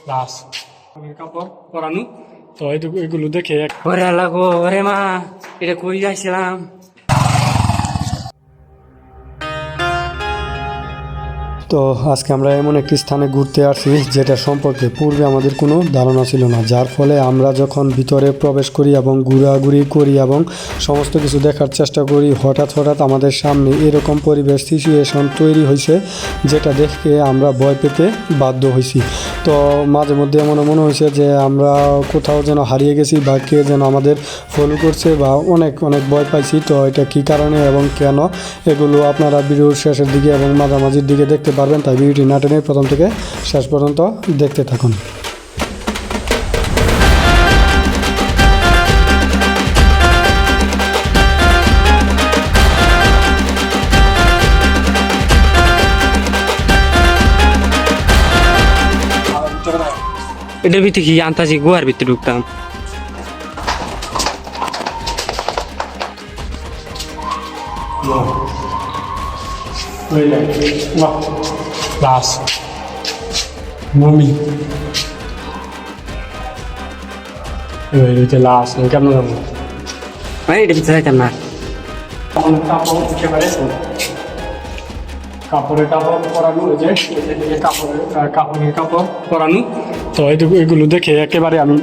লাশ কাপড় পরানো তো এগুলো দেখে ওরে আল্লাহ গো, ওরে মা, এটা কই যাইছিলাম। তো আজকে আমরা এমন একটি স্থানে ঘুরতে আসছি যেটা সম্পর্কে পূর্বে আমাদের কোনো ধারণা ছিল না, যার ফলে আমরা যখন ভিতরে প্রবেশ করি এবং ঘোরাঘুরি করি এবং সমস্ত কিছু দেখার চেষ্টা করি, হঠাৎ আমাদের সামনে এরকম পরিবেশ সিচুয়েশন তৈরি হয়েছে যেটা দেখে আমরা ভয় পেতে বাধ্য হয়েছি। তো মাঝে মধ্যে এমন মনে হয়েছে যে আমরা কোথাও যেন হারিয়ে গেছি বা কে যেন আমাদের ফলো করছে বা অনেক ভয় পাইছি। তো এটা কী কারণে এবং কেন, এগুলো আপনারা ভিডিওর শেষের দিকে এবং মাঝামাঝির দিকে দেখতে পারবেন, তাই ভিডিওটি না টেনে প্রথম থেকে শেষ পর্যন্ত দেখতে থাকুন। এটার ভিতরে কি আন্তাজি গুহার ভিতরে ঢুকতাম। লাশ মমি লাশ কেমন যাবো এটার ভিতরে যাইতাম না। কাপড়ের কাপড় পরানো, এই যে কাপড়ের কাপড় পরানো তো এগুলো দেখে একেবারে আমি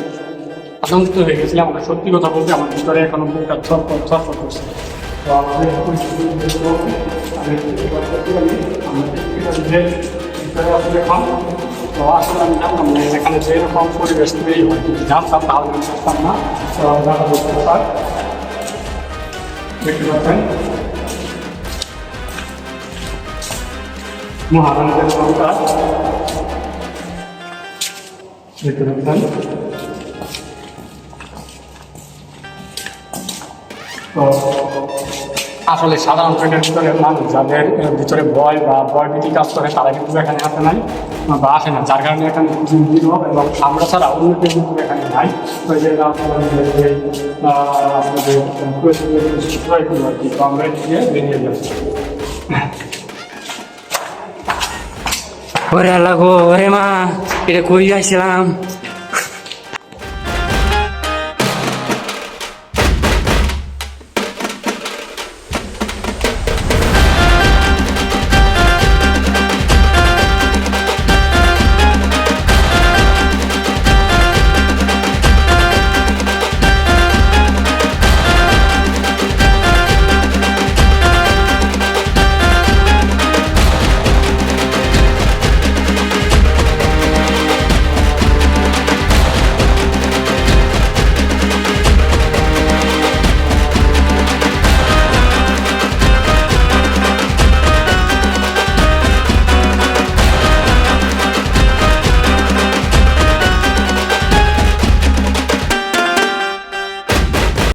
আতঙ্কিত হয়ে গেছিলাম। আমার সত্যি কথা বলতে আমার ভিতরে এখনো বুকটা ছটফট করছে। তো আমাদের তো আসলে আমি জানতাম না এখানে যে এরকম পরিবেশ তৈরি হয়, যদি জানতাম তাহলে আমি জানতাম না। তো যারা বলতে পার দেখতে পাচ্ছেন মহারানীদের সংসার দেখতে পাচ্ছেন। তো আসলে সাধারণত এটার ভিতরে মানুষ যাদের ভিতরে ভয় বা ভয়ভীতি কাজ করে তারা কিন্তু এখানে আসে নাই বা আসে না, যার কারণে এখানে বিরোধ এবং আমরা ছাড়া অন্য কেউ কিন্তু এখানে নাই। তো এই যে আপনাদের আর কি, তো আমরা এদিকে বেরিয়ে যাচ্ছি। ওরে আল্লাহ গো, ওরে মা, এটা কই যাইছিলাম।